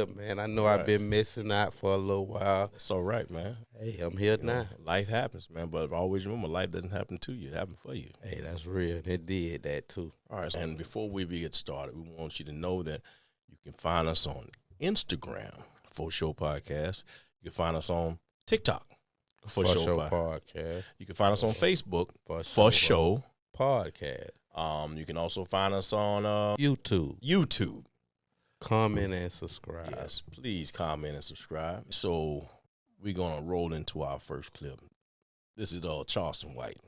here, man. I know I've been missing out for a little while. It's all right, man. Hey, I'm here now. Life happens, man. But always remember, life doesn't happen to you. It happened for you. Hey, that's real. It did that, too. All right. And before we get started, we want you to know that you can find us on Instagram, For Show Podcast. You can find us on TikTok, For Show Podcast. You can find us on Facebook, For Show Podcast. You can also find us on YouTube. Comment and subscribe. Yes, please comment and subscribe. So we're going to roll into our first clip. This is Charleston White.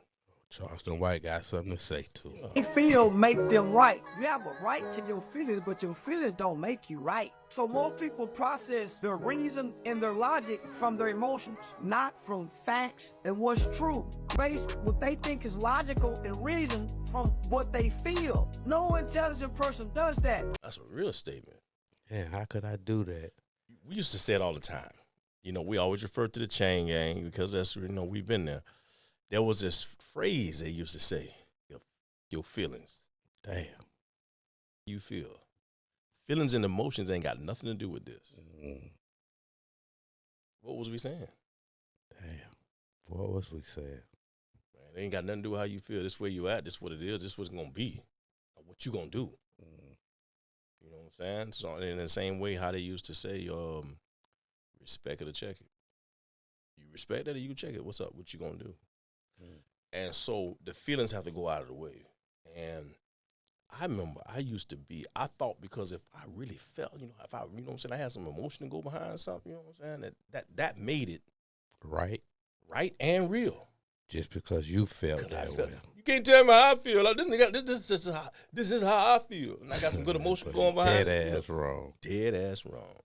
Charleston White got something to say, too. They feel make them right. You have a right to your feelings, but your feelings don't make you right. So most people process their reason and their logic from their emotions, not from facts and what's true. Based what they think is logical and reason from what they feel. No intelligent person does that. That's a real statement. Yeah, how could I do that? We used to say it all the time. We always refer to the chain gang because that's, we've been there. There was this phrase they used to say, your feelings. Damn. You feel. Feelings and emotions ain't got nothing to do with this. What was we saying? Damn. What was we saying? Man, it ain't got nothing to do with how you feel. This where you at. This what it is. This what's going to be. What you going to do. You know what I'm saying? So in the same way how they used to say, respect it or check it. You respect it or you check it. What's up? What you going to do? And so the feelings have to go out of the way. And I remember I thought because if I really felt, if I, what I'm saying, I had some emotion to go behind something, what I'm saying, that made it right and real. Just because you felt that way. You can't tell me how I feel. Like, this is how I feel. And I got some good emotion going behind Dead ass wrong. Dead ass wrong.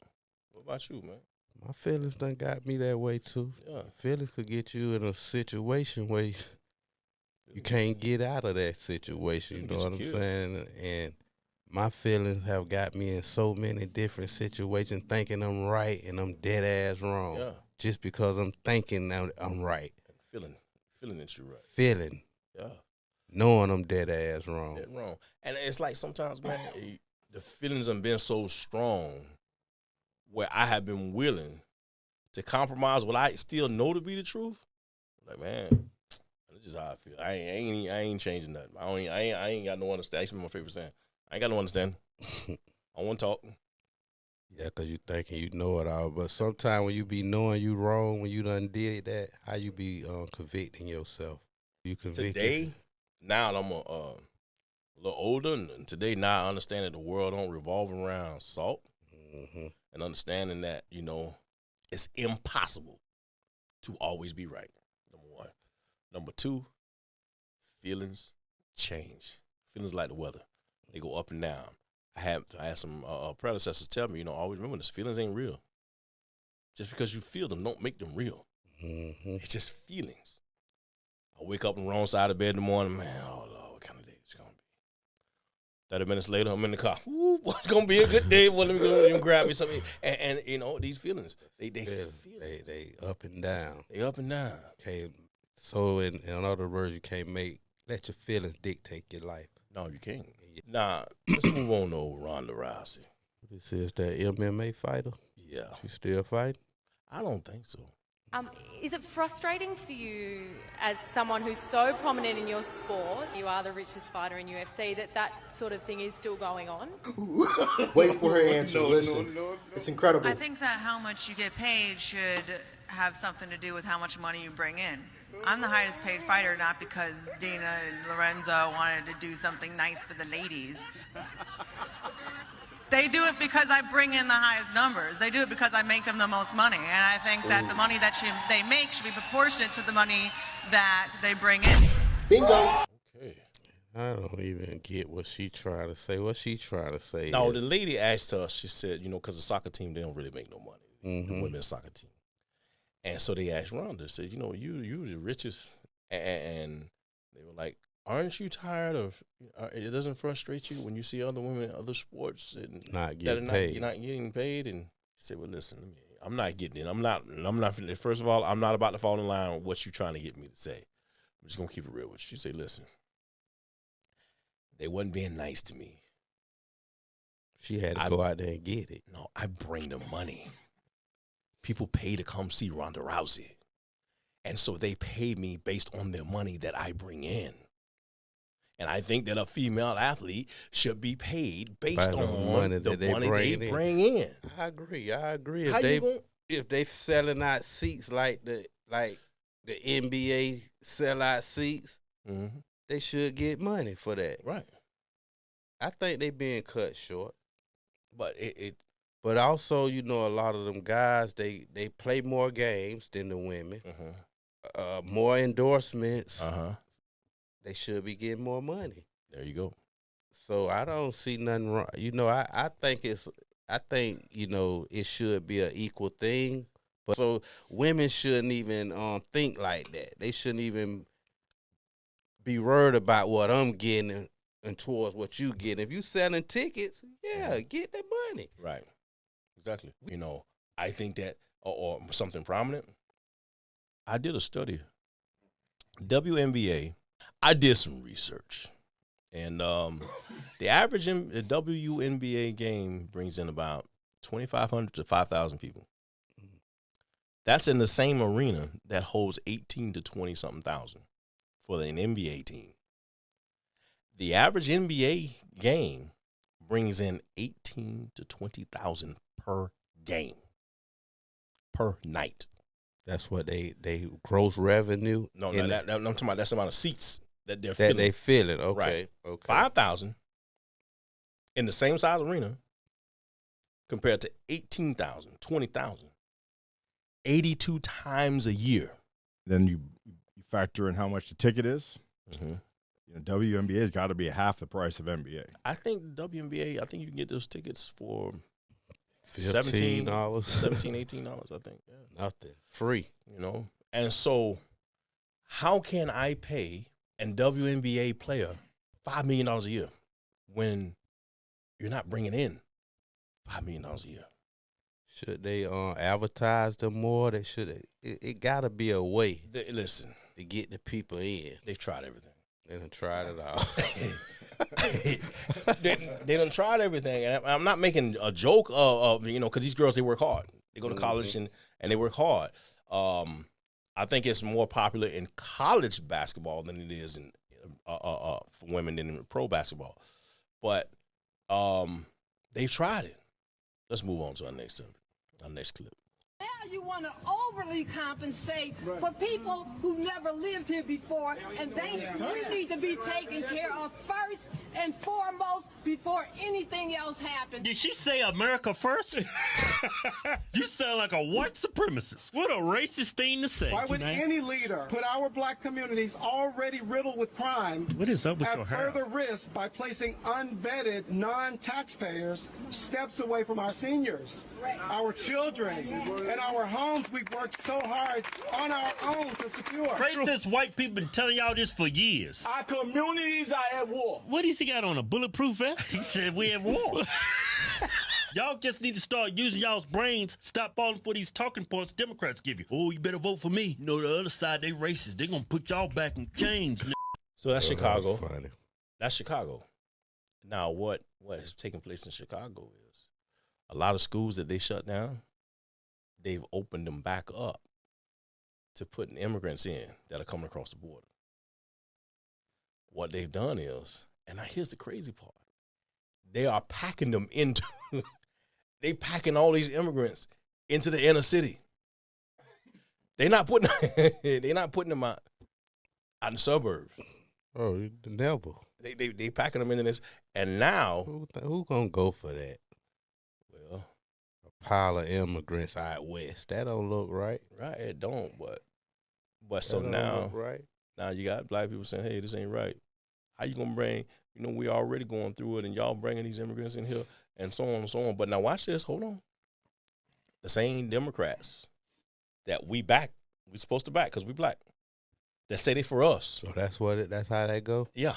What about you, man? My feelings done got me that way, too. Yeah. Feelings could get you in a situation where you can't get out of that situation, you know what I'm saying? And my feelings have got me in so many different situations thinking I'm right and I'm dead ass wrong. Yeah. Just because I'm thinking that I'm right. And feeling that you're right. Feeling. Yeah. Knowing I'm dead ass wrong. Dead wrong. And it's like sometimes, man, the feelings have been so strong where I have been willing to compromise what I still know to be the truth. Like, man, that's just how I feel. I ain't changing nothing. I ain't got no understanding. Actually, my favorite saying. I ain't got no understanding. I want to talk. Yeah, because you thinking you know it all. But sometimes when you be knowing you wrong, when you done did that, how you be convicting yourself? You convicted? Today, now I'm a little older, and today now I understand that the world don't revolve around salt. And understanding that, it's impossible to always be right, number one. Number two, feelings change. Feelings like the weather. They go up and down. I had some predecessors tell me, always remember this, feelings ain't real. Just because you feel them don't make them real. It's just feelings. I wake up on the wrong side of bed in the morning, man, oh, Lord, what kind of day it's going to be? 30 minutes later, I'm in the car. Ooh, boy, it's going to be a good day. Well, let me go and grab me something. And these feelings, they up and down. They up and down. Okay, so in other words, you can't let your feelings dictate your life. No, you can't. Nah, let's move on to Ronda Rousey. This is that MMA fighter? Yeah. She still fighting? I don't think so. Is it frustrating for you as someone who's so prominent in your sport, you are the richest fighter in UFC, that sort of thing is still going on? Wait for her answer. Listen, it's incredible. I think that how much you get paid should have something to do with how much money you bring in. I'm the highest paid fighter, not because Dina and Lorenzo wanted to do something nice for the ladies. They do it because I bring in the highest numbers. They do it because I make them the most money. And I think that the money that they make should be proportionate to the money that they bring in. Bingo. Okay. I don't even get what she trying to say. What she trying to say? No, the lady asked her, she said, because the soccer team, they don't really make no money. The women's soccer team. And so they asked Ronda, said, you the richest. And they were like, aren't you tired of, it doesn't frustrate you when you see other women in other sports and not getting paid? You're not getting paid. And she said, well, listen, I'm not getting it. I'm not, first of all, I'm not about to fall in line with what you're trying to get me to say. I'm just going to keep it real with you. She said, listen, they wasn't being nice to me. She had to go out there and get it. No, I bring the money. People pay to come see Ronda Rousey. And so they pay me based on the money that I bring in. And I think that a female athlete should be paid based on the money they bring in. I agree. If they selling out seats like the NBA sell out seats, they should get money for that. Right. I think they being cut short. But But also, a lot of them guys, they play more games than the women. More endorsements. They should be getting more money. There you go. So I don't see nothing wrong. I think it should be an equal thing. But so women shouldn't even think like that. They shouldn't even be worried about what I'm getting and towards what you get. If you selling tickets, get the money. Right. Exactly. I think that, or something prominent, I did a study. WNBA, I did some research. And the average WNBA game brings in about 2,500 to 5,000 people. That's in the same arena that holds 18 to 20-something thousand for an NBA team. The average NBA game brings in 18 to 20,000 per game, per night. That's what they gross revenue. No, I'm talking about that's the amount of seats that they're that filling. they filling. Okay, right. Okay. 5,000 in the same size arena compared to 18,000, 20,000, 82 times a year. Then you factor in how much the ticket is. WNBA's got to be half the price of NBA. I think WNBA, you can get those tickets for $17, $18, I think. Yeah. Nothing. Free. And so how can I pay a WNBA player $5 million a year when you're not bringing in $5 million a year? Should they advertise them more? They should. It got to be a way. Listen, to get the people in. They've tried everything. They done tried it all. they done tried everything, and I'm not making a joke of because these girls, they work hard. They go to college and they work hard. I think it's more popular in college basketball than it is in for women than in pro basketball. But they've tried it. Let's move on to our next clip. Now you want to overly compensate for people who never lived here before, and we need to be taken care of first and foremost before anything else happens. Did she say America first? You sound like a white supremacist. What a racist thing to say. Why would any leader put our black communities already riddled with crime what is up with your hair? At further risk by placing unvetted non-taxpayers steps away from our seniors, our children, and our homes we've worked so hard on our own to secure? Racist white people been telling y'all this for years. Our communities are at war. What does he got on, a bulletproof vest? He said we at war. Y'all just need to start using y'all's brains. Stop falling for these talking points Democrats give you. Oh, you better vote for me. No, the other side, they racist. They gonna put y'all back in chains. So that's Chicago. Funny. That's Chicago. Now, what is taking place in Chicago is a lot of schools that they shut down, they've opened them back up to putting immigrants in that are coming across the border. What they've done is, and now here's the crazy part, they are packing them into, they packing all these immigrants into the inner city. They're not putting them out in the suburbs. Oh, never. They packing them into this, and now who gonna go for that? Well, a pile of immigrants out west. That don't look right. Right, it don't. But so now, right. Now you got black people saying, "Hey, this ain't right. How you gonna bring? We already going through it, and y'all bringing these immigrants in here, and so on and so on." But now watch this. Hold on. The same Democrats that we supposed to back because we black, that say they for us. So that's how that go? Yeah.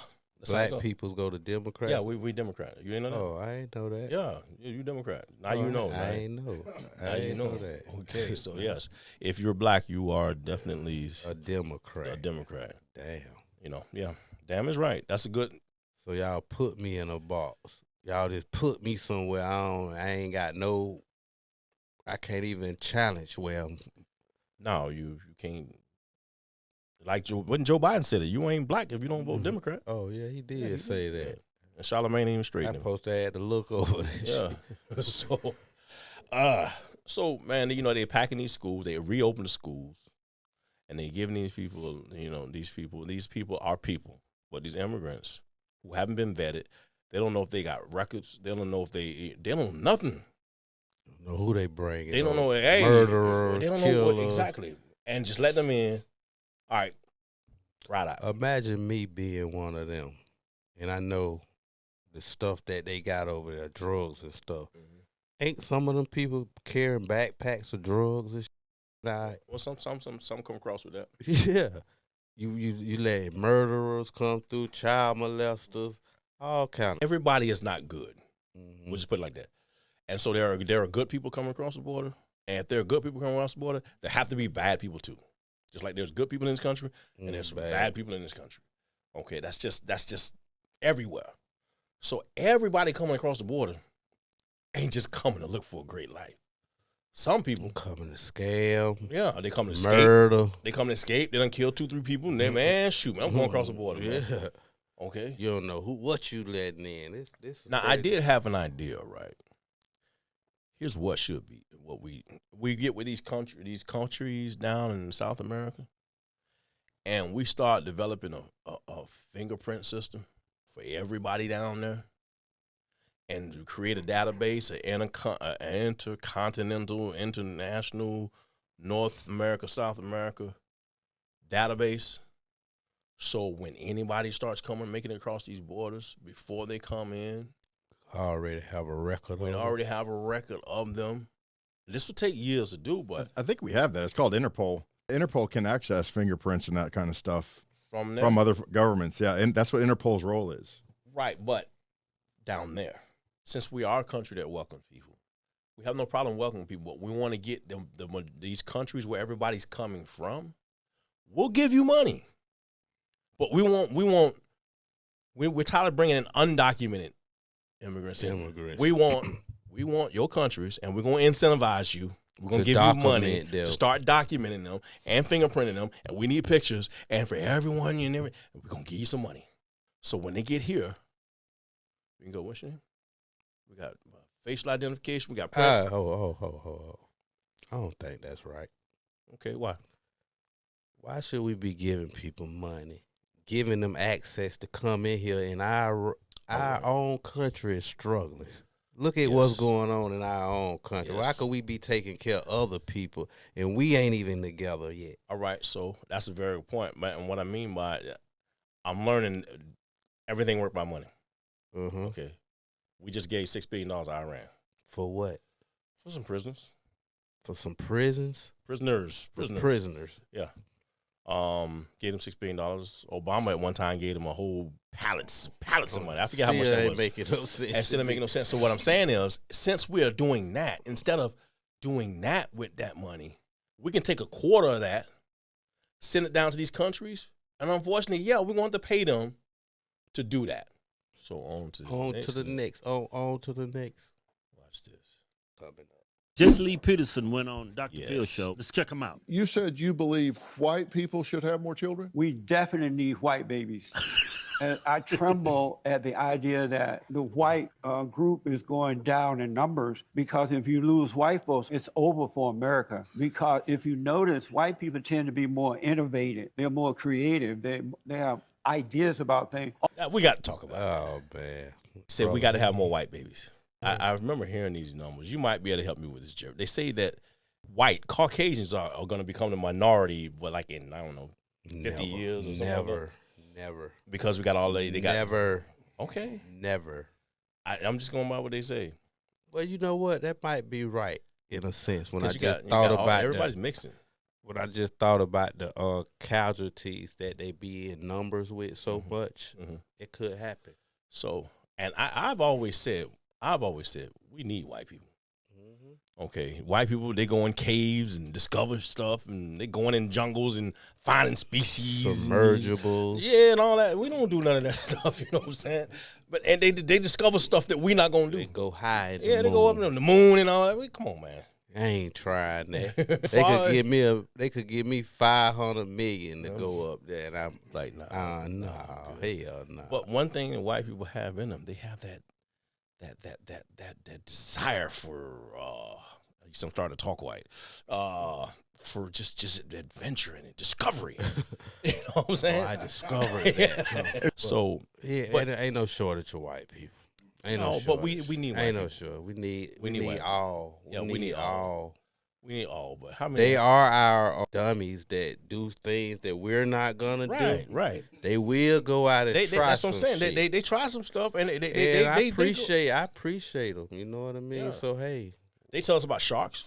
Black peoples go to Democrat? Yeah, we Democrat. You ain't know that? Oh, I ain't know that. Yeah, you Democrat. Now you know, right? I ain't know. I ain't know that. Okay, so yes, if you're black, you are definitely a Democrat. A Democrat. Damn. Yeah. Damn is right. That's a good. So y'all put me in a box. y'all just put me somewhere I ain't got no. I can't even challenge where I'm. No, you can't. Like when Joe Biden said it, you ain't black if you don't vote Democrat. Oh yeah, he did say that. And Charlamagne ain't even straight. I'm supposed to have to look over this. Yeah. So man, you know, they're packing these schools. They reopen the schools, and they giving these people, you know, these people are people, but these immigrants who haven't been vetted, they don't know if they got records. They don't know if they don't know nothing. Don't know who they bring. They don't know. Hey, murderers, they don't killers. know what exactly, and just let them in. All right, right out. Imagine me being one of them, and I know the stuff that they got over there, drugs and stuff. Mm-hmm. Ain't some of them people carrying backpacks of drugs and shit? Well, some come across with that. Yeah, you let murderers come through, child molesters, all kind of. Everybody is not good. Mm-hmm. We'll just put it like that. And so there are good people coming across the border, and if there are good people coming across the border, there have to be bad people too. Just like there's good people in this country, and there's some bad people in this country. Okay, that's just everywhere. So everybody coming across the border ain't just coming to look for a great life. Some people coming to scam. Yeah, they come to escape. Murder. They come to escape. They done killed 2-3 people, and they man, shoot, man, I'm going across the border. Man. Yeah. Okay. You don't know what you letting in. This now I did have an idea, right? Here's what should be what we get with these countries down in South America, and we start developing a fingerprint system for everybody down there, and create a database, an intercontinental, international, North America, South America database. So when anybody starts making it across these borders, before they come in, I already have a record. We already have a record of them. This will take years to do, but I think we have that. It's called Interpol. Interpol can access fingerprints and that kind of stuff from other governments. Yeah, and that's what Interpol's role is. Right, but down there, since we are a country that welcomes people, we have no problem welcoming people. But we want to get these countries where everybody's coming from. We'll give you money, but we're tired of bringing in undocumented immigrants. We want your countries, and we're going to incentivize you. We're going to give you money to start documenting them and fingerprinting them, and we need pictures. And for everyone, we're going to give you some money. So when they get here, we can go, what's your name? We got facial identification. We got press. I don't think that's right. Okay, why? Why should we be giving people money, giving them access to come in here, and our own country is struggling? Look at what's going on in our own country. Why could we be taking care of other people and we ain't even together yet? All right, so that's a very good point. And what I mean by it, I'm learning everything worked by money. Mm-hmm. Okay. We just gave $6 billion to Iran. For what? For some prisoners. For some prisons? Prisoners. Yeah. Gave them $6 billion. Obama at one time gave them a whole pallets of money. I forget how much that was. Ain't making no sense. And still ain't making no sense. So what I'm saying is, since we are doing that, instead of doing that with that money, we can take a quarter of that, send it down to these countries, and unfortunately, we're going to pay them to do that. So on to the next. Watch this. Coming up. Jesse Lee Peterson went on Dr. Phil show. Let's check him out. You said you believe white people should have more children? We definitely need white babies. And I tremble at the idea that the white group is going down in numbers, because if you lose white folks, it's over for America. Because if you notice, white people tend to be more innovative. They're more creative. They have ideas about things. We got to talk about it. Oh, man. Said we got to have more white babies. I remember hearing these numbers. You might be able to help me with this, Jerry. They say that Caucasians are going to become the minority, but like in, I don't know, 50 years or something. Never. Because we got all they got. Never. Okay. Never. I'm just going by what they say. Well, you know what? That might be right in a sense. When I just thought about everybody's mixing. When I just thought about the casualties that they be in numbers with so much, it could happen. So, and I've always said we need white people. Okay, white people, they go in caves and discover stuff, and they going in jungles and finding species. Submergibles. And all that. We don't do none of that stuff, you know what I'm saying? and they discover stuff that we not gonna do. They go high. In Yeah, the they go up moon. in the moon and all that. Come on, man. I ain't trying that. They could give me $500 million to go up there, and I'm like, no, hell no. But one thing that white people have in them, they have that desire for. I'm starting to talk white. For just adventure and discovery. You know what I'm saying? I discovered that. So yeah, but, ain't no shortage of white people. Ain't no, no but we shortage. need. Ain't white no people. sure. We need white all. Yeah, we need all. We need all. But how many? They are our dummies that do things that we're not gonna do. Right. They will go out and try that's what I'm some saying. shit. They try some stuff, and I appreciate them. You know what I mean? Yeah. So hey, they tell us about sharks.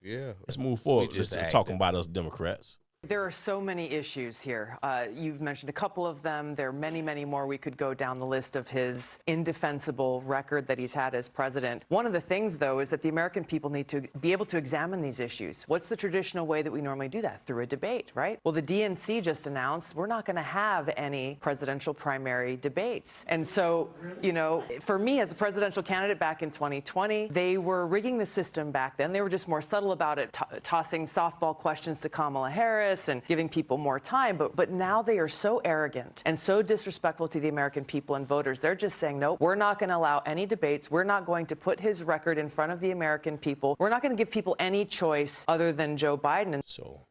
Yeah. Let's move forward. Just Let's talking about us Democrats. There are so many issues here. You've mentioned a couple of them. There are many, many more. We could go down the list of his indefensible record that he's had as president. One of the things, though, is that the American people need to be able to examine these issues. What's the traditional way that we normally do that? Through a debate, right? Well, the DNC just announced we're not going to have any presidential primary debates. And so, you know, for me as a presidential candidate back in 2020, they were rigging the system back then. They were just more subtle about it, tossing softball questions to Kamala Harris and giving people more time. But now they are so arrogant and so disrespectful to the American people and voters. They're just saying, no, we're not going to allow any debates. We're not going to put his record in front of the American people. We're not going to give people any choice other than Joe Biden. And so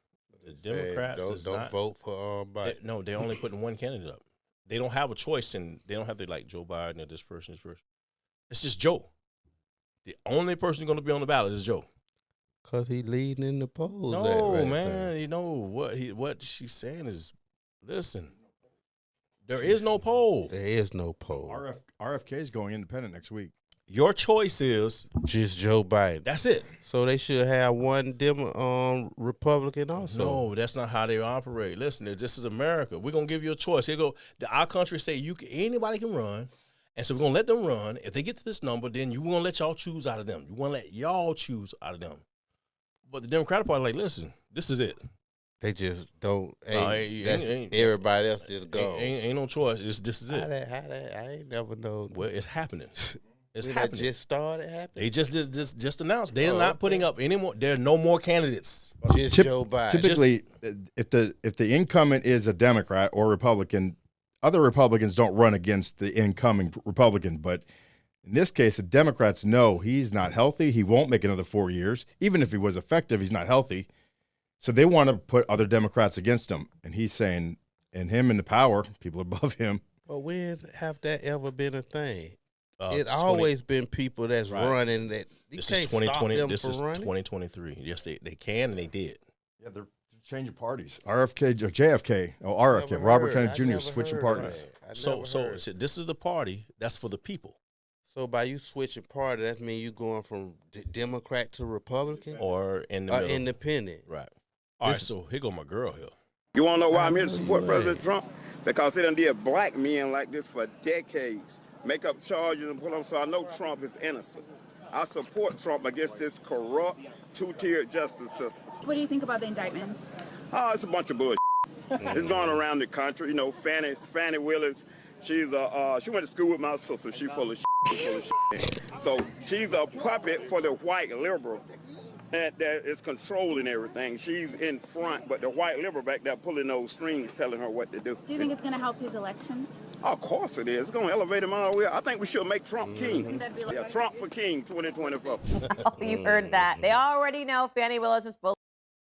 the Democrats don't vote for Biden. No, they're only putting one candidate up. They don't have a choice, and they don't have to like Joe Biden or this person. It's just Joe. The only person going to be on the ballot is Joe. Cause he leading in the polls. No, man. You know what she's saying is, listen, there is no poll. There is no poll. RFK is going independent next week. Your choice is just Joe Biden. That's it. So they should have one Republican also. No, that's not how they operate. Listen, this is America. We're gonna give you a choice. Here go. Our country say anybody can run. And so we're going to let them run. If they get to this number, then you're going to let y'all choose out of them. You want to let y'all choose out of them. But the Democratic Party, like, listen, this is it. They just don't. Everybody else just go. Ain't no choice. This is it. How that? I ain't never know. Well, it's happening. It's That happening. just started happening. They just announced they're not putting up any more. There are no more candidates. Just Joe Biden. Typically, if the incumbent is a Democrat or Republican, other Republicans don't run against the incoming Republican. But in this case, the Democrats know he's not healthy. He won't make another 4 years. Even if he was effective, he's not healthy. So they want to put other Democrats against him. And he's saying, and him in the power, people above him. But when have that ever been a thing? It always been people that's running that. This is 2020. This is 2023. Yes, they can and they did. Yeah, they're changing parties. RFK or JFK. Oh, RFK. Robert Kennedy Jr. switching parties. So this is the party that's for the people. So by you switching party, that means you going from Democrat to Republican or in the middle. Independent. Right. All right. So here go my girl here. You want to know why I'm here to support President Trump? Because they done did black men like this for decades. Make up charges and put them, so I know Trump is innocent. I support Trump against this corrupt, two-tiered justice system. What do you think about the indictments? Oh, it's a bunch of bullshit. It's going around the country. You know, Fannie Willis, she went to school with my sister. She's full of shit. So she's a puppet for the white liberal that is controlling everything. She's in front, but the white liberal back there pulling those strings, telling her what to do. Do you think it's going to help his election? Of course it is. It's going to elevate him all the way. I think we should make Trump king. Yeah, Trump for king 2024. You heard that. They already know Fannie Willis is full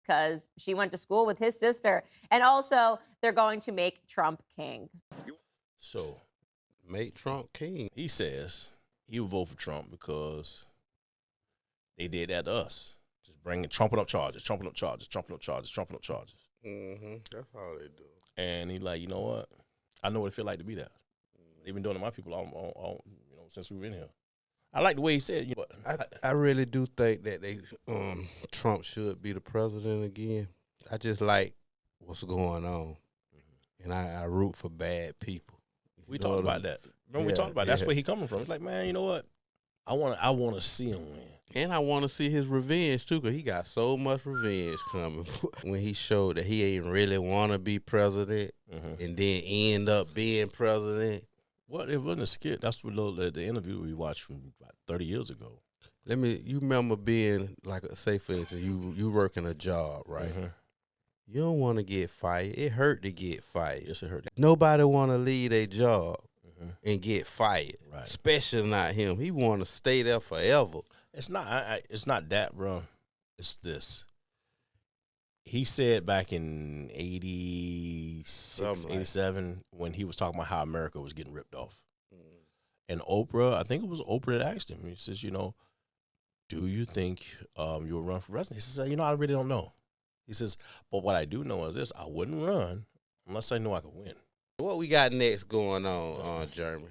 because she went to school with his sister. And also, they're going to make Trump king. So, make Trump king. He says he would vote for Trump because they did that to us. Just trumping up charges. Mm-hmm. That's all they do. And he like, you know what? I know what it feel like to be that. They've been doing it to my people all since we've been here. I like the way he said. You know, I really do think that Trump should be the president again. I just like what's going on, and I root for bad people. We talked about that. Remember we talked about that. That's where he coming from. It's like, man, you know what? I want to see him win. And I want to see his revenge, too, because he got so much revenge coming when he showed that he ain't really want to be president and then end up being president. Well, it wasn't a skit. That's what the interview we watched from about 30 years ago. You remember being like, say for instance, you working a job, right? Mm-hmm. You don't want to get fired. It hurt to get fired. Yes, it hurt. Nobody want to leave their job and get fired, Right. especially not him. He want to stay there forever. It's not. It's not that, bro. It's this. He said back in 86, 87, when he was talking about how America was getting ripped off. And Oprah, I think it was Oprah that asked him. He says, you know, do you think you'll run for president? He says, you know, I really don't know. He says, but what I do know is this: I wouldn't run unless I know I could win. What we got next going on, Jeremy?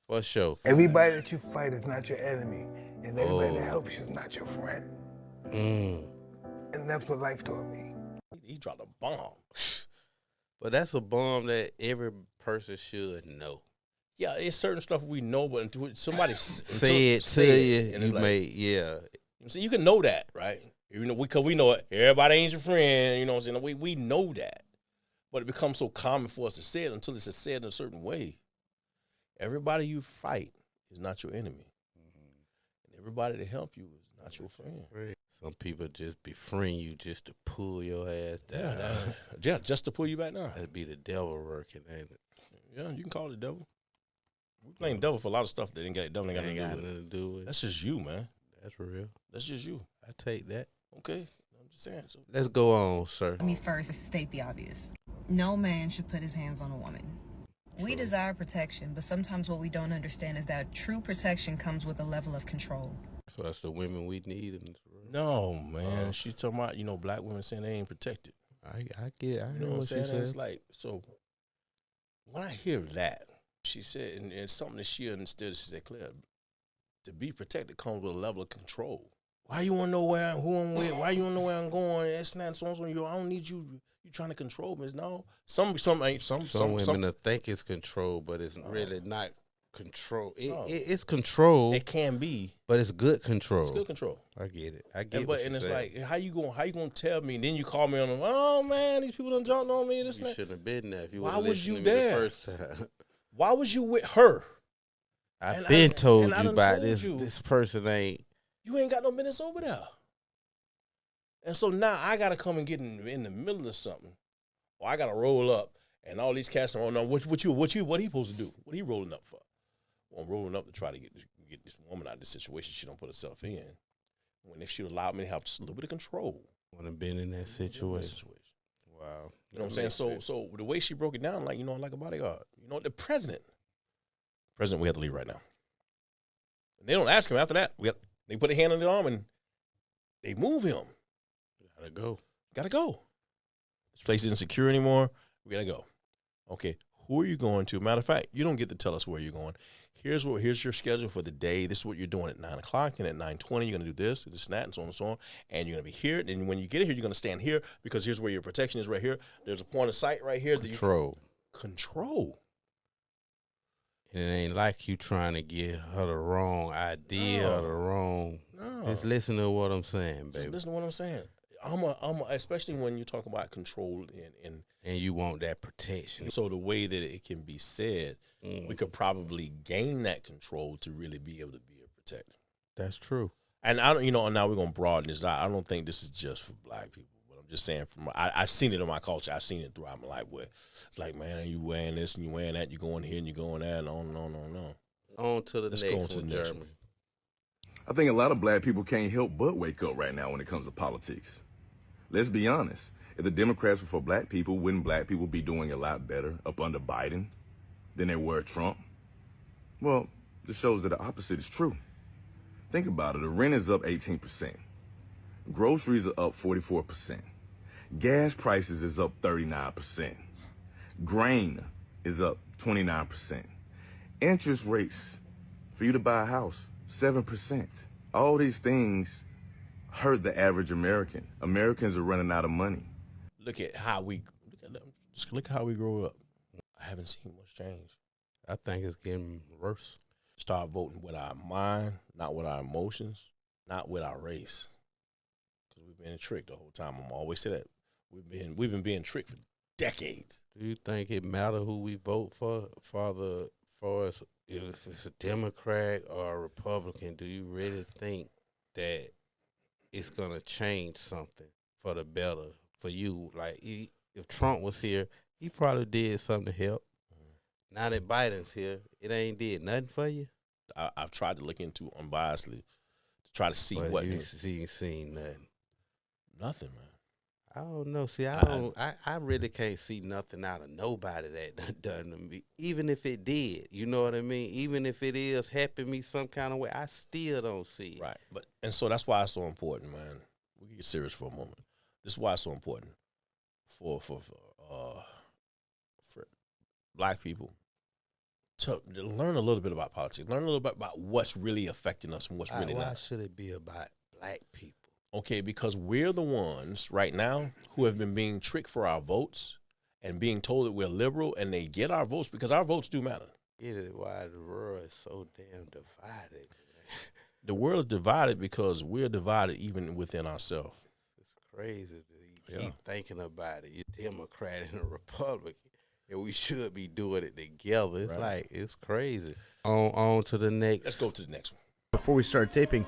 For sure. Everybody that you fight is not your enemy, and everybody that helps you is not your friend. And that's what life taught me. He dropped a bomb. But that's a bomb that every person should know. Yeah, it's certain stuff we know, but until somebody say it, and it's you like, may, yeah. So you can know that, right? You know, because we know it. Everybody ain't your friend. You know what I'm saying? We know that, but it becomes so common for us to say it until it's said in a certain way. Everybody you fight is not your enemy, and everybody to help you is not your friend. Some people just befriend you just to pull your ass down. Yeah, just to pull you back down. That'd be the devil working, ain't it? Yeah, you can call it the devil. We blame the devil for a lot of stuff that ain't got nothing to do with it. That's just you, man. That's real. That's just you. I take that. Okay, I'm just saying. So let's go on, sir. Let me first state the obvious. No man should put his hands on a woman. We desire protection, but sometimes what we don't understand is that true protection comes with a level of control. So that's the women we need in this world. No, man. She's talking about, you know, black women saying they ain't protected. I get. I You know what I'm saying? she said. It's like, so when I hear that, she said, and it's something that she understood. She said, Claire, to be protected comes with a level of control. Why you want to know who I'm with? Why you want to know where I'm going? It's not so on you. I don't need you. You trying to control me? No, some women think it's control, but it's really not control. It's control. It can be, but it's good control. It's good control. I get it. I get. And it's like, how you gonna tell me? And then you call me on them. Oh man, these people done jumped on me. This you shouldn't have been there. If you why was was you to me there? the first time? Why was you with her? I've been told and I you done about told this. you. This person ain't. You ain't got no business over there. And so now I gotta come and get in the middle of something, or I gotta roll up, and all these cats are on. What he supposed to do? What he rolling up for? Well, I'm rolling up to try to get this woman out of this situation she don't put herself in. When if she allowed me to have just a little bit of control. When I've been in that situation. Wow. You know what I'm saying? So the way she broke it down, like, you know, like a bodyguard. You know, the president, we have to leave right now. And they don't ask him after that. They put a hand on the arm and they move him. Gotta go. This place isn't secure anymore. We gotta go. Okay, who are you going to? Matter of fact, you don't get to tell us where you're going. Here's your schedule for the day. This is what you're doing at 9 o'clock. Then at 9:20, you're gonna do this, and that, and so on and so on. And you're gonna be here. And when you get here, you're gonna stand here because here's where your protection is right here. There's a point of sight right here. Control. Control. And it ain't like you trying to get her the wrong idea or the wrong. No. Just listen to what I'm saying, baby. Just listen to what I'm saying. Especially when you talk about control and you want that protection. So the way that it can be said, we could probably gain that control to really be able to be a protector. That's true. And I don't, now we're gonna broaden this out. I don't think this is just for black people, but I'm just saying I've seen it in my culture. I've seen it throughout my life where it's like, man, are you wearing this and you wearing that? You going here and you going there, and on. On to the next one, Jeremy. I think a lot of black people can't help but wake up right now when it comes to politics. Let's be honest. If the Democrats were for black people, wouldn't black people be doing a lot better up under Biden than they were Trump? Well, this shows that the opposite is true. Think about it. The rent is up 18%. Groceries are up 44%. Gas prices is up 39%. Grain is up 29%. Interest rates for you to buy a house, 7%. All these things hurt the average American. Americans are running out of money. Look at how we grow up. I haven't seen much change. I think it's getting worse. Start voting with our mind, not with our emotions, not with our race. Because we've been tricked the whole time. I'm always say that. We've been being tricked for decades. Do you think it matter who we vote for the far as if it's a Democrat or a Republican, do you really think that it's gonna change something for the better for you? Like, if Trump was here, he probably did something to help. Now that Biden's here, it ain't did nothing for you. I've tried to look into unbiasedly to try to see what you seen nothing. Nothing, man. I don't know. See, I really can't see nothing out of nobody that done to me. Even if it did, you know what I mean? Even if it is helping me some kind of way, I still don't see it. Right. And so that's why it's so important, man. We can get serious for a moment. This is why it's so important for black people to learn a little bit about politics, learn a little bit about what's really affecting us and what's really not. Why should it be about black people? Okay, because we're the ones right now who have been being tricked for our votes and being told that we're liberal, and they get our votes because our votes do matter. It is why the world is so damn divided. The world is divided because we're divided even within ourselves. It's crazy that you keep thinking about it. You're Democrat and a Republican, and we should be doing it together. It's like, it's crazy. On to the next. Let's go to the next one. Before we started taping,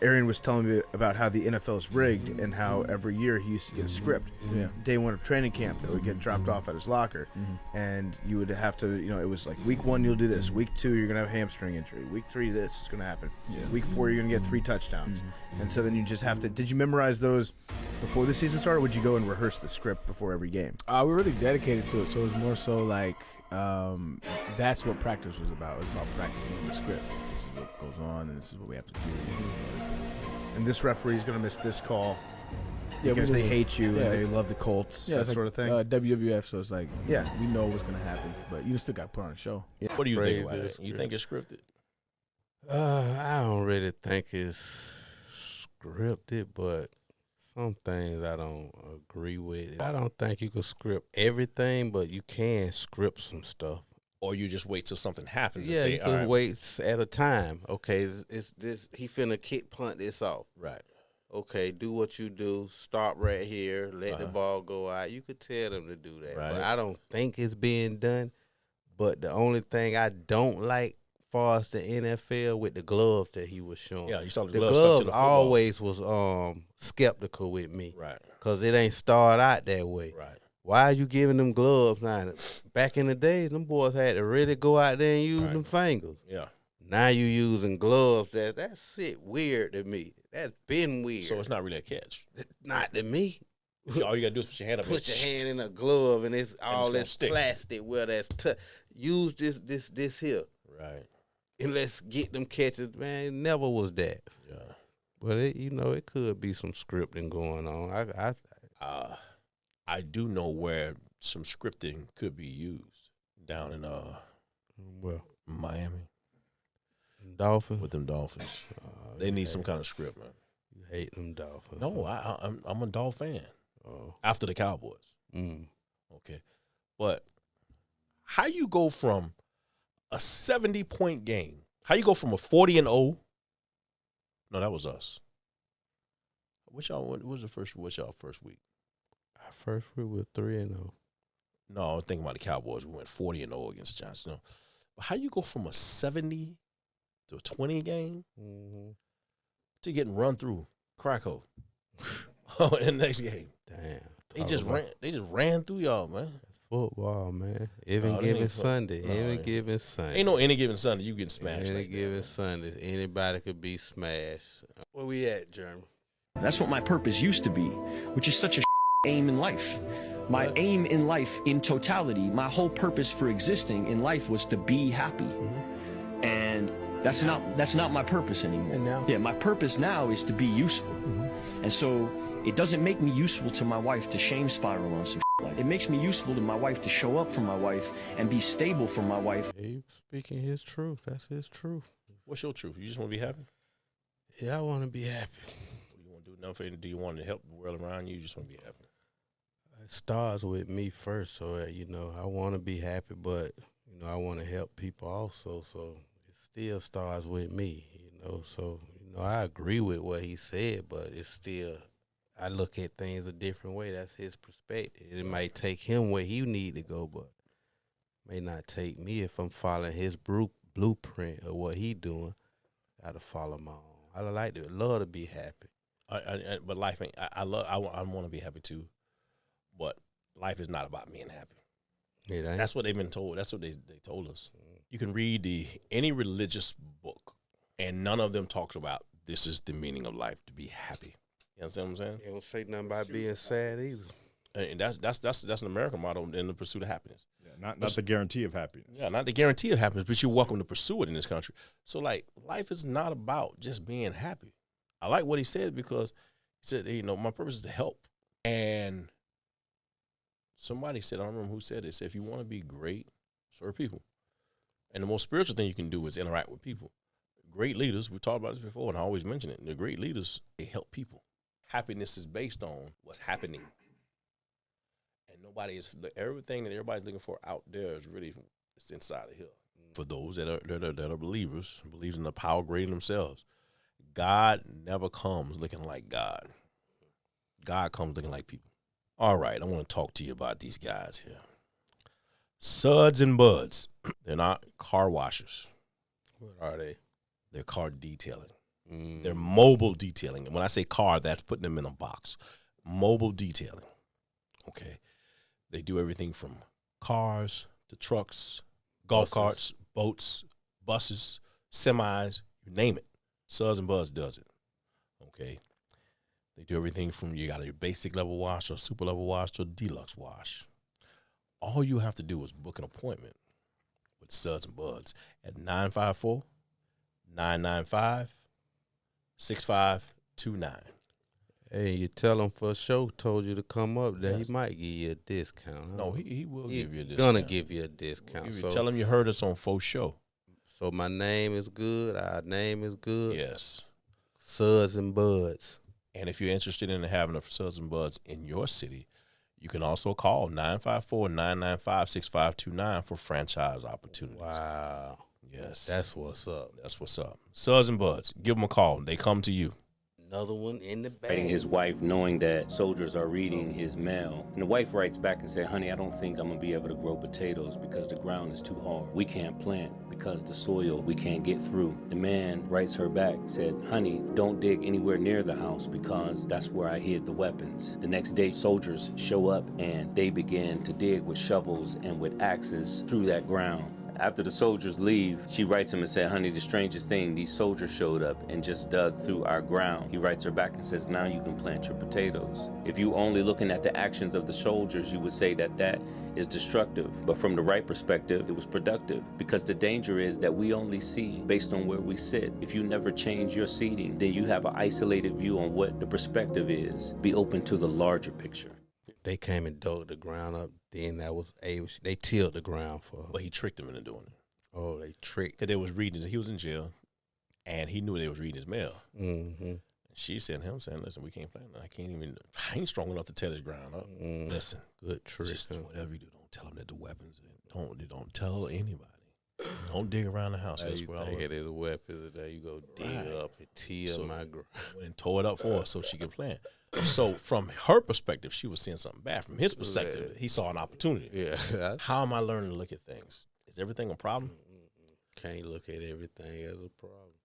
Arian was telling me about how the NFL is rigged and how every year he used to get a script. Yeah. Day one of training camp that would get dropped off at his locker. And you would have to, it was like week 1 you'll do this. Week 2 you're going to have a hamstring injury. Week 3 this is going to happen. Yeah. Week 4 you're going to get 3 touchdowns. And so then you just have to, did you memorize those before the season started, or would you go and rehearse the script before every game? We were really dedicated to it, so it was more so like that's what practice was about. It was about practicing the script. This is what goes on, and this is what we have to do. And this referee is going to miss this call because they hate you and they love the Colts, that sort of thing. WWF, so it's like, yeah, we know what's going to happen, but you still got to put on a show. Yeah. What do you think about it? You think it's scripted? I don't really think it's scripted, but some things I don't agree with. I don't think you can script everything, but you can script some stuff. Or you just wait till something happens Yeah, and say, you all can right. wait at a time. Okay, it's this. He finna kick punt this off. Right. Okay, do what you do. Stop right here. Let the ball go out. You could tell them to do that. Right. But I don't think it's being done. But the only thing I don't like, far as the NFL, with the gloves that he was showing. Yeah, you saw the the gloves stuck to gloves the football. always was skeptical with me. Right. Because it ain't started out that way. Right. Why are you giving them gloves now? Back in the days, them boys had to really go out there and use them fingers. Yeah. Now you using gloves. That's shit weird to me. That's been weird. So it's not really a catch. Not to me. All you got to do is put your hand up. Put your hand in a glove and it's all gonna this stick. plastic where that's use this here. Right. And let's get them catches. Man, it never was that. Yeah. But it could be some scripting going on. I do know where some scripting could be used down in Miami. Dolphins? With them Dolphins. They need some kind of script, man. You hate them Dolphins. No, I'm a Dolphin fan. Oh. After the Cowboys. Mm. Okay. But how you go from a 70-point game, how you go from a 40-0? No, that was us. What's y'all first week? Our first week was 3-0. No, I was thinking about the Cowboys. We went 40-0 against the Giants. No. But how you go from a 70 to a 20 game to getting run through Krakow in the next game? Damn. They just ran through y'all, man. That's football, man. Given Sunday. Given Sunday. Ain't no any given Sunday you getting smashed. Any given Sunday. Anybody could be smashed. Where we at, Jeremy? That's what my purpose used to be, which is such a aim in life. My aim in life, in totality, my whole purpose for existing in life was to be happy. And that's not my purpose anymore. And now? Yeah, my purpose now is to be useful. And so it doesn't make me useful to my wife to shame spiral on some like it makes me useful to my wife to show up for my wife and be stable for my wife. He's speaking his truth. That's his truth. What's your truth? You just want to be happy? Yeah, I want to be happy. Do you want to do nothing? Do you want to help the world around you? You just want to be happy? It starts with me first, so I want to be happy, but I want to help people also. So it still starts with me, So I agree with what he said, but it's still I look at things a different way. That's his perspective. It might take him where he need to go, but may not take me if I'm following his blueprint of what he doing. I gotta follow my own. I love to be happy. But life ain't. I want to be happy too, but life is not about being happy. Yeah, that's what they've been told. That's what they told us. You can read any religious book, and none of them talks about this is the meaning of life, to be happy. You understand what I'm saying? They don't say nothing about being sad either. And that's an American motto in the pursuit of happiness. Yeah, not the guarantee of happiness. Yeah, not the guarantee of happiness, but you're welcome to pursue it in this country. So, like, life is not about just being happy. I like what he said because he said, my purpose is to help. And somebody said, I don't remember who said it, said, if you want to be great, serve people. And the most spiritual thing you can do is interact with people. Great leaders, we talked about this before, and I always mention it, the great leaders, they help people. Happiness is based on what's happening. And everything that everybody's looking for out there is really, it's inside of here. For those that are believers, believes in the power greater than themselves. God never comes looking like God. God comes looking like people. All right, I want to talk to you about these guys here. Suds and Buds. They're not car washers. What are they? They're car detailing. They're mobile detailing. And when I say car, that's putting them in a box. Mobile detailing. Okay. They do everything from cars to trucks, golf carts, boats, buses, semis, you name it. Suds and Buds does it. Okay. They do everything from you got a basic level wash or super level wash to a deluxe wash. All you have to do is book an appointment with Suds and Buds at 954-995-6529. Hey, you tell him for sure told you to come up there, he might give you a discount. No, he will give you a discount. Gonna give you a discount. So tell him you heard us on Faux Show. So my name is good, our name is good. Yes. Suds and Buds. And if you're interested in having a Suds and Buds in your city, you can also call 954-995-6529 for franchise opportunities. Wow. Yes. That's what's up. That's what's up. Suds and Buds, give them a call. They come to you. Another one in the bag. His wife knowing that soldiers are reading his mail. And the wife writes back and said, honey, I don't think I'm going to be able to grow potatoes because the ground is too hard. We can't plant because the soil we can't get through. The man writes her back, said, honey, don't dig anywhere near the house because that's where I hid the weapons. The next day, soldiers show up and they begin to dig with shovels and with axes through that ground. After the soldiers leave, she writes him and said, honey, the strangest thing, these soldiers showed up and just dug through our ground. He writes her back and says, now you can plant your potatoes. If you only looking at the actions of the soldiers, you would say that that is destructive. But from the right perspective, it was productive because the danger is that we only see based on where we sit. If you never change your seating, then you have an isolated view on what the perspective is. Be open to the larger picture. They came and dug the ground up. Then they tilled the ground for her. But he tricked them into doing it. Oh, they tricked. Because they was reading. He was in jail, and he knew they was reading his mail. Mm-hmm. She sent him saying, "Listen, we can't play. I ain't strong enough to tear this ground up. Listen, good trick. Just whatever you do, don't tell them that the weapons. Don't tell anybody. Don't dig around the house. That's where it is a weapon. There you go dig up and till my ground and tore it up for her so she can plant. So from her perspective, she was seeing something bad. From his perspective, he saw an opportunity. Yeah. How am I learning to look at things? Is everything a problem? Can't look at everything as a problem.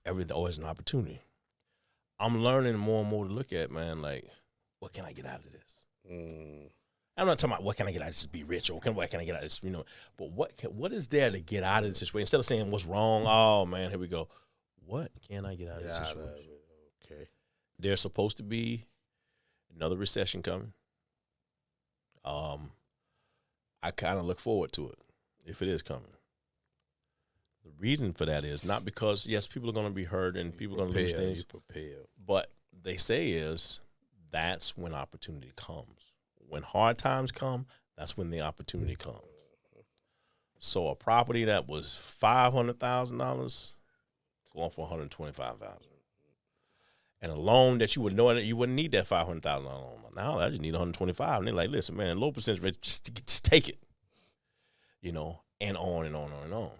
Everything always an opportunity. I'm learning more and more to look at, man, like, what can I get out of this? I'm not talking about what can I get out of this to be rich or what can I get out of this, but what is there to get out of this situation? Instead of saying what's wrong, oh, man, here we go. What can I get out of this situation? Okay. There's supposed to be another recession coming. I kind of look forward to it if it is coming. The reason for that is not because, yes, people are going to be hurt and people are going to lose things. But they say is that's when opportunity comes. When hard times come, that's when the opportunity comes. So a property that was $500,000 going for $125,000. And a loan that you would know that you wouldn't need that $500,000 loan. Now I just need $125,000. And they're like, listen, man, low percentage rate, just take it. And on and on and on.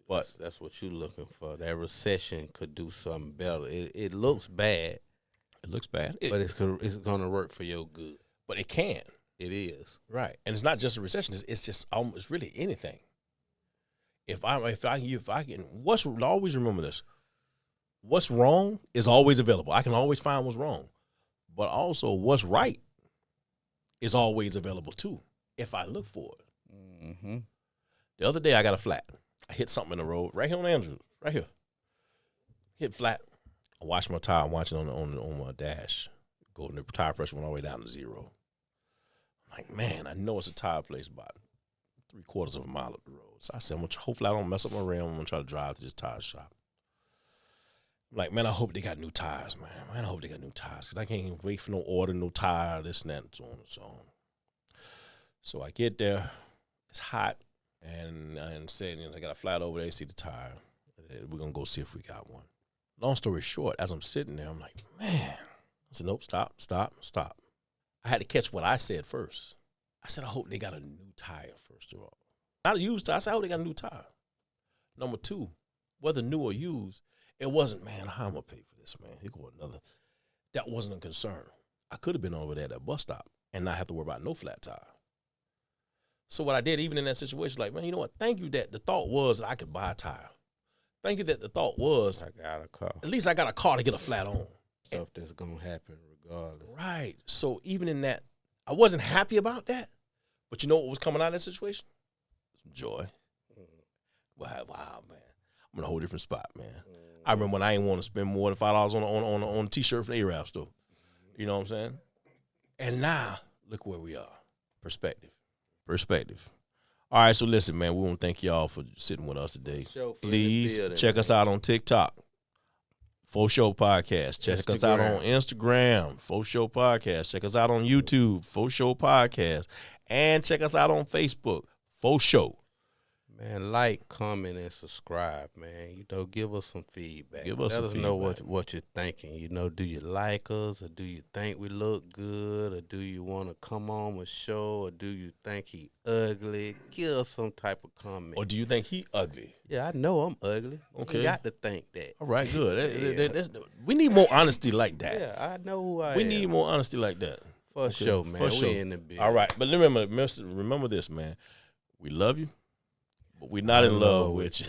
But that's what you're looking for. That recession could do something better. It looks bad. It looks bad. But it's going to work for your good. But it can. It is. Right. And it's not just a recession. It's just it's really anything. If I can, always remember this. What's wrong is always available. I can always find what's wrong. But also what's right is always available too, if I look for it. Mm-hmm. The other day I got a flat. I hit something in the road right here on Andrews, right here. Hit flat. I watched my tire. I'm watching on my dash. Go, the tire pressure went all the way down to 0. I'm like, man, I know it's a tire place about 3/4 of a mile up the road. So I said, hopefully I don't mess up my rim. I'm gonna try to drive to this tire shop. I'm like, man, I hope they got new tires, man. Man, I hope they got new tires because I can't even wait for no order, no tire, this and that, and so on and so on. So I get there. It's hot, and saying, I got a flat over there. See the tire. We're gonna go see if we got one. Long story short, as I'm sitting there, I'm like, man. I said, nope, stop. I had to catch what I said first. I said, I hope they got a new tire, first of all. Not a used tire. I said, I hope they got a new tire. Number 2, whether new or used, it wasn't, man, how am I going to pay for this, man? Here go another. That wasn't a concern. I could have been over there at that bus stop and not have to worry about no flat tire. So what I did, even in that situation, like, man, you know what? Thank you that the thought was that I could buy a tire. Thank you that the thought was I got a car. At least I got a car to get a flat on. Stuff that's going to happen regardless. Right. So even in that, I wasn't happy about that. But you know what was coming out of that situation? Some joy. Wow, man. I'm in a whole different spot, man. I remember when I didn't want to spend more than $5 on a T-shirt from the Arab store. You know what I'm saying? And now, look where we are. Perspective. All right, so listen, man, we want to thank y'all for sitting with us today. Please check us out on TikTok. Faux Show Podcast. Check us out on Instagram. Faux Show Podcast. Check us out on YouTube. Faux Show Podcast. And check us out on Facebook. Faux Show. Man, like, comment, and subscribe, man. You know, give us some feedback. Let us know what you're thinking. You know, do you like us, or do you think we look good, or do you want to come on a show, or do you think he ugly? Give us some type of comment. Or do you think he ugly? Yeah, I know I'm ugly. Okay. You got to think that. All right, good. We need more honesty like that. Yeah, I know who I am. We need more honesty like that. For sure, man. We in the business. All right, but remember this, man. We love you, but we're not in love with you.